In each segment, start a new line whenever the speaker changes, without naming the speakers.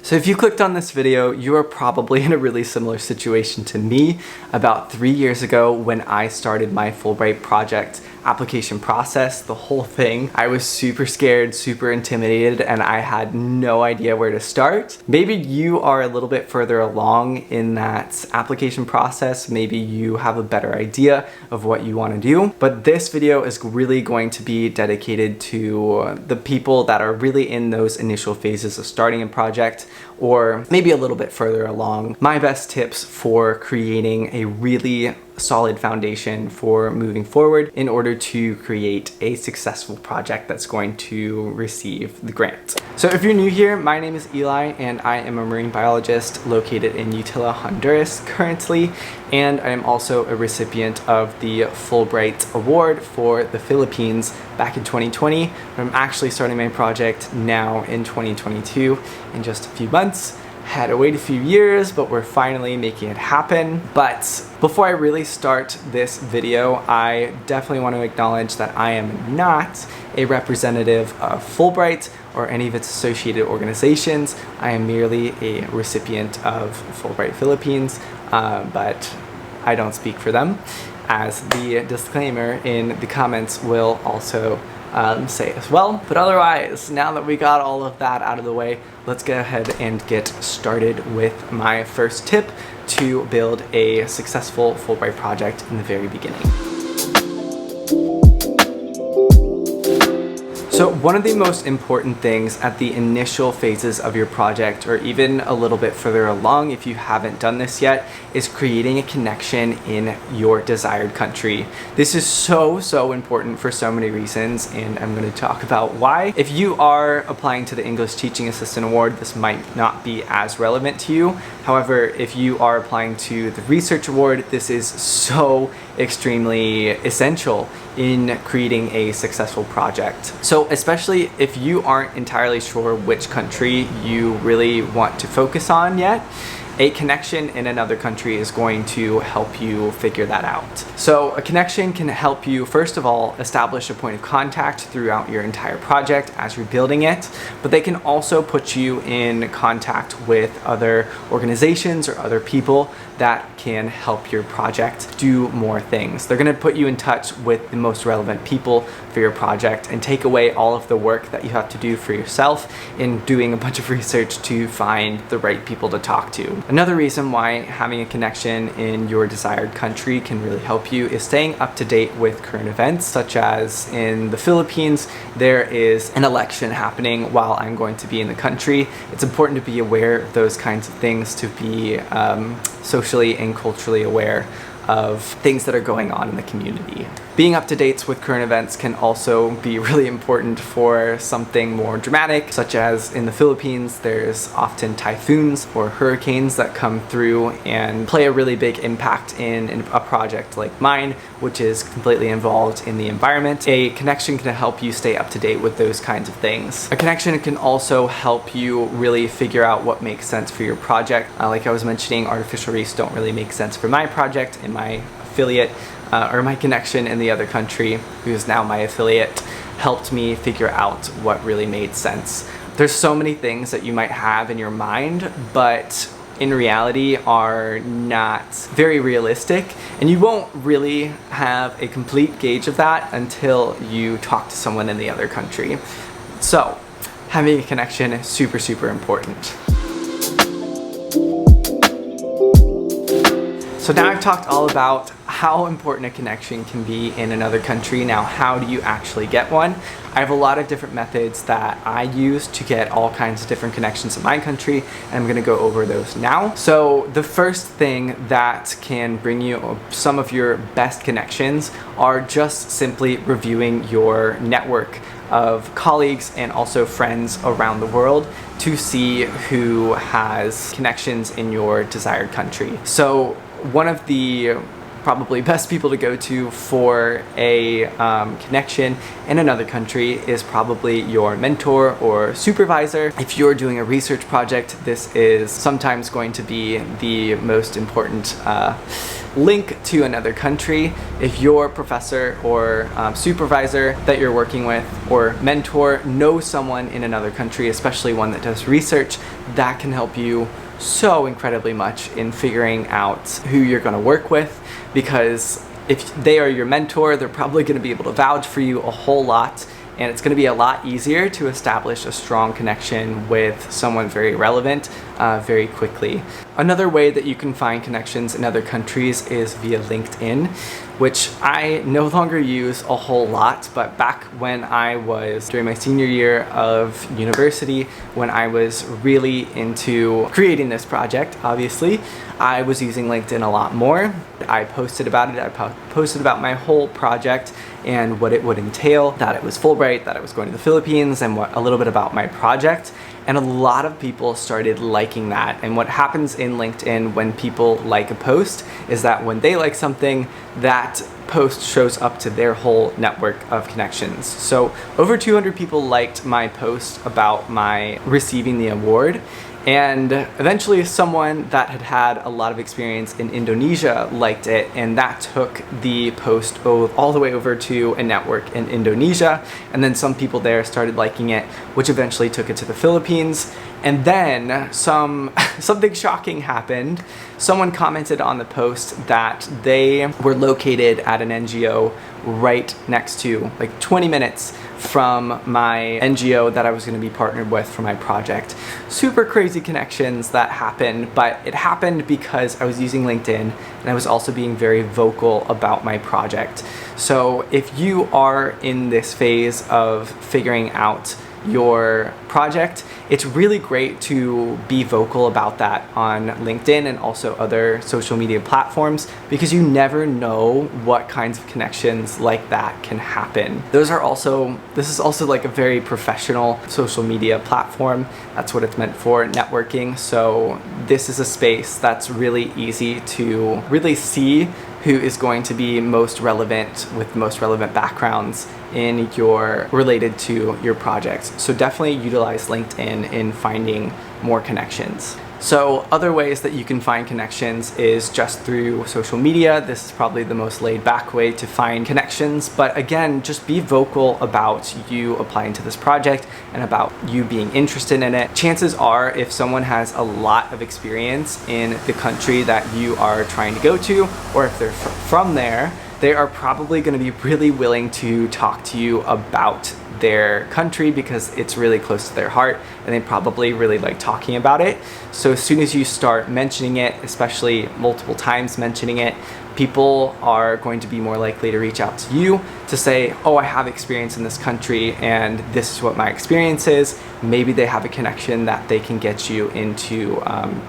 So if you clicked on this video, you are probably in a really similar situation to me about 3 years ago when I started my Fulbright project application process, the whole thing. I was super scared, super intimidated, and I had no idea where to start. Maybe you are a little bit further along in that application process. Maybe you have a better idea of what you want to do, but this video is really going to be dedicated to the people that are really in those initial phases of starting a project, or maybe a little bit further along. My best tips for creating a really solid foundation for moving forward in order to create a successful project that's going to receive the grant. So if you're new here, my name is Eli and I am a marine biologist located in Utila, Honduras currently, and I am also a recipient of the Fulbright Award for the Philippines back in 2020. I'm actually starting my project now in 2022 in just a few months. Had to wait a few years, but we're finally making it happen. But before I really start this video, I definitely want to acknowledge that I am not a representative of Fulbright or any of its associated organizations. I am merely a recipient of Fulbright Philippines, but I don't speak for them, as the disclaimer in the comments will also say as well. But otherwise, now that we got all of that out of the way, let's go ahead and get started with my first tip to build a successful Fulbright project in the very beginning. So one of the most important things at the initial phases of your project, or even a little bit further along if you haven't done this yet, is creating a connection in your desired country. This is so important for so many reasons, and I'm going to talk about why. If you are applying to the English Teaching Assistant Award, this might not be as relevant to you. However, if you are applying to the Research Award, this is so extremely essential in creating a successful project. So especially if you aren't entirely sure which country you really want to focus on yet, a connection in another country is going to help you figure that out. So a connection can help you, first of all, establish a point of contact throughout your entire project as you're building it, but they can also put you in contact with other organizations or other people that can help your project do more things. They're gonna put you in touch with the most relevant people for your project and take away all of the work that you have to do for yourself in doing a bunch of research to find the right people to talk to. Another reason why having a connection in your desired country can really help you is staying up to date with current events, such as in the Philippines, there is an election happening while I'm going to be in the country. It's important to be aware of those kinds of things, to be socially and culturally aware of things that are going on in the community. Being up to date with current events can also be really important for something more dramatic, such as in the Philippines, there's often typhoons or hurricanes that come through and play a really big impact in a project like mine, which is completely involved in the environment. A connection can help you stay up to date with those kinds of things. A connection can also help you really figure out what makes sense for your project. Like I was mentioning, artificial reefs don't really make sense for my project, and my affiliate or my connection in the other country, who is now my affiliate, helped me figure out what really made sense. There's so many things that you might have in your mind, but in reality are not very realistic, and you won't really have a complete gauge of that until you talk to someone in the other country. So having a connection is super important. So now I've talked all about how important a connection can be in another country. Now, how do you actually get one? I have a lot of different methods that I use to get all kinds of different connections in my country, and I'm gonna go over those now. So the first thing that can bring you some of your best connections are just simply reviewing your network of colleagues and also friends around the world to see who has connections in your desired country. So one of the probably best people to go to for a connection in another country is probably your mentor or supervisor. If you're doing a research project, this is sometimes going to be the most important link to another country. If your professor or supervisor that you're working with or mentor knows someone in another country, especially one that does research, that can help you so incredibly much in figuring out who you're going to work with, because if they are your mentor, they're probably going to be able to vouch for you a whole lot, and it's going to be a lot easier to establish a strong connection with someone very relevant very quickly. Another way that you can find connections in other countries is via LinkedIn, which I no longer use a whole lot, but back when I was during my senior year of university, when I was really into creating this project, obviously, I was using LinkedIn a lot more. I posted about it. I posted about my whole project and what it would entail, that it was Fulbright, that I was going to the Philippines, and a little bit about my project. And a lot of people started liking that. And what happens in LinkedIn when people like a post is that when they like something, that post shows up to their whole network of connections. So over 200 people liked my post about my receiving the award. And eventually someone that had had a lot of experience in Indonesia liked it, and that took the post all the way over to a network in Indonesia. And then some people there started liking it, which eventually took it to the Philippines. And then something shocking happened. Someone commented on the post that they were located at an NGO right next to, like 20 minutes from my NGO that I was going to be partnered with for my project. Super crazy connections that happened, but it happened because I was using LinkedIn and I was also being very vocal about my project. So if you are in this phase of figuring out your project, it's really great to be vocal about that on LinkedIn and also other social media platforms, because you never know what kinds of connections like that can happen. This is also like a very professional social media platform. That's what it's meant for, networking. So this is a space that's really easy to really see who is going to be most relevant with most relevant backgrounds related to your projects. So definitely utilize LinkedIn in finding more connections. So other ways that you can find connections is just through social media. This is probably the most laid back way to find connections, but again, just be vocal about you applying to this project and about you being interested in it. Chances are, if someone has a lot of experience in the country that you are trying to go to, or if they're from there, they are probably going to be really willing to talk to you about their country because it's really close to their heart and they probably really like talking about it. So as soon as you start mentioning it, especially multiple times mentioning it, people are going to be more likely to reach out to you to say, oh, I have experience in this country and this is what my experience is. Maybe they have a connection that they can get you into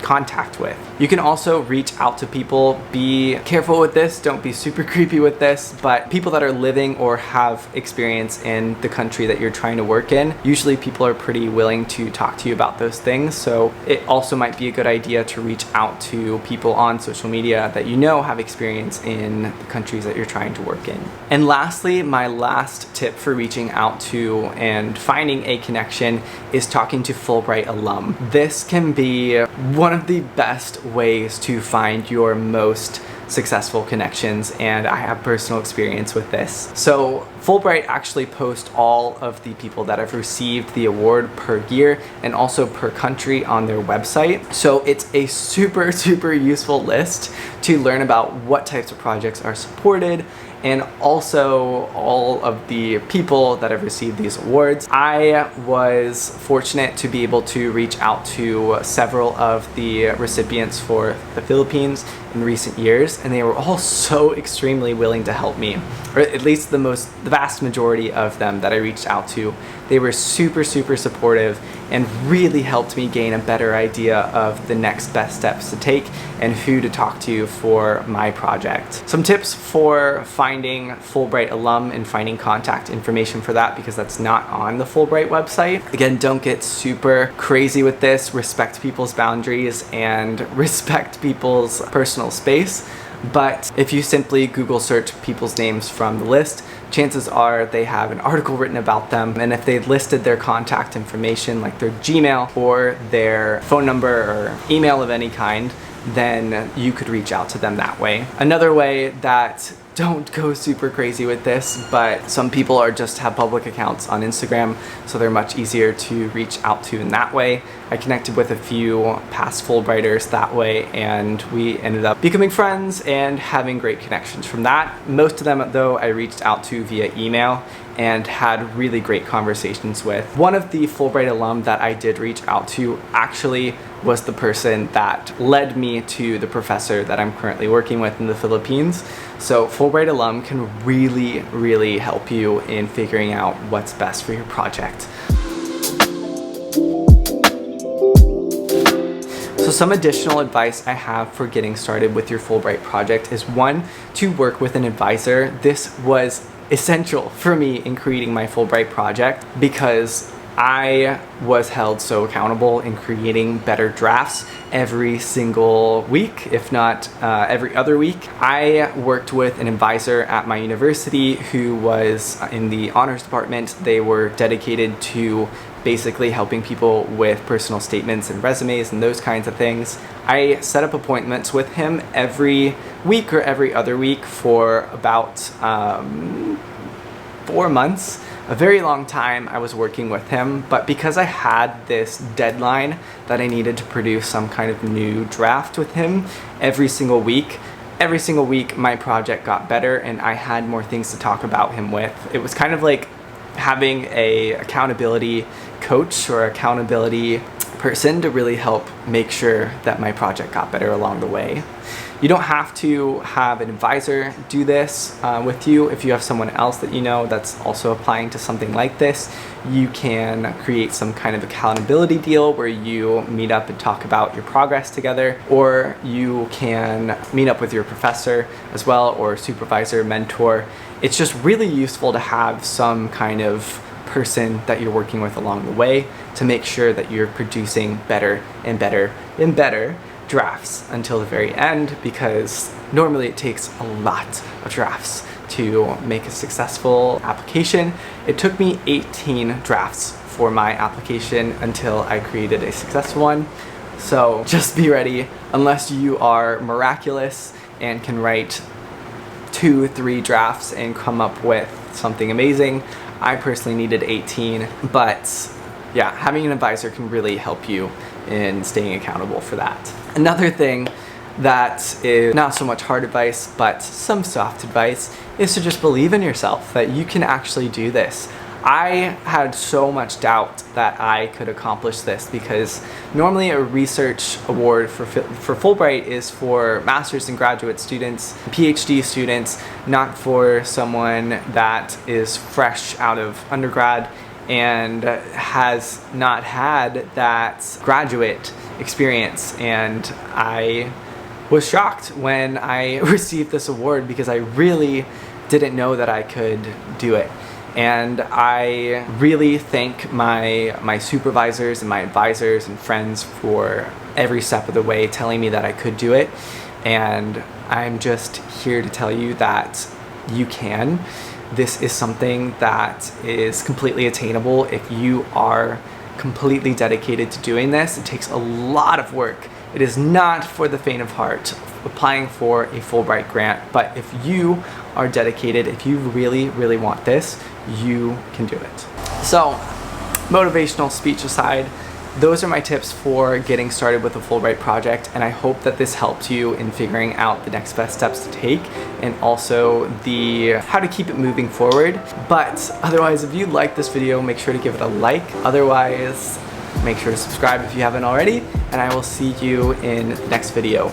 contact with. You can also reach out to people. Be careful with this, don't be super creepy with this, but people that are living or have experience in the country that you're trying to work in, usually people are pretty willing to talk to you about those things. So it also might be a good idea to reach out to people on social media that you know have experience in the countries that you're trying to work in. And lastly, my last tip for reaching out to and finding a connection is talking to Fulbright alum. This can be one of the best ways to find your most successful connections, and I have personal experience with this. So Fulbright actually posts all of the people that have received the award per year and also per country on their website. So it's a super useful list to learn about what types of projects are supported and also all of the people that have received these awards. I was fortunate to be able to reach out to several of the recipients for the Philippines in recent years, and they were all so extremely willing to help me, or at least the vast majority of them that I reached out to. They were super supportive and really helped me gain a better idea of the next best steps to take and who to talk to for my project. Some tips for finding Fulbright alum and finding contact information for that, because that's not on the Fulbright website. Again, don't get super crazy with this. Respect people's boundaries and respect people's personal space. But if you simply Google search people's names from the list, chances are they have an article written about them, and if they listed their contact information like their Gmail or their phone number or email of any kind, then you could reach out to them that way. Another way that, don't go super crazy with this, but some people just have public accounts on Instagram, so they're much easier to reach out to in that way. I connected with a few past Fulbrighters that way, and we ended up becoming friends and having great connections from that. Most of them, though, I reached out to via email and had really great conversations with. One of the Fulbright alum that I did reach out to actually was the person that led me to the professor that I'm currently working with in the Philippines. So Fulbright alum can really, really help you in figuring out what's best for your project. So some additional advice I have for getting started with your Fulbright project is, one, to work with an advisor. This was essential for me in creating my Fulbright project because I was held so accountable in creating better drafts every single week, if not every other week. I worked with an advisor at my university who was in the honors department. They were dedicated to basically helping people with personal statements and resumes and those kinds of things. I set up appointments with him every week or every other week for about 4 months. A very long time I was working with him, but because I had this deadline that I needed to produce some kind of new draft with him every single week my project got better and I had more things to talk about him with. It was kind of like having a accountability coach or accountability person to really help make sure that my project got better along the way. You don't have to have an advisor do this with you. If you have someone else that you know that's also applying to something like this, you can create some kind of accountability deal where you meet up and talk about your progress together, or you can meet up with your professor as well, or supervisor, mentor. It's just really useful to have some kind of person that you're working with along the way to make sure that you're producing better and better and better drafts until the very end, because normally it takes a lot of drafts to make a successful application. It took me 18 drafts for my application until I created a successful one. So just be ready. Unless you are miraculous and can write 2-3 drafts and come up with something amazing, I personally needed 18, but yeah, having an advisor can really help you in staying accountable for that. Another thing that is not so much hard advice, but some soft advice, is to just believe in yourself that you can actually do this. I had so much doubt that I could accomplish this because normally a research award for Fulbright is for master's and graduate students, PhD students, not for someone that is fresh out of undergrad and has not had that graduate experience. And I was shocked when I received this award because I really didn't know that I could do it. And I really thank my supervisors and my advisors and friends for every step of the way telling me that I could do it. And I'm just here to tell you that you can. This is something that is completely attainable if you are completely dedicated to doing this. It takes a lot of work. It is not for the faint of heart applying for a Fulbright grant, but if you are dedicated, if you really, really want this, you can do it. So, motivational speech aside, those are my tips for getting started with a Fulbright project, and I hope that this helped you in figuring out the next best steps to take and also how to keep it moving forward. But otherwise, if you like this video, make sure to give it a like. Otherwise, make sure to subscribe if you haven't already, and I will see you in the next video.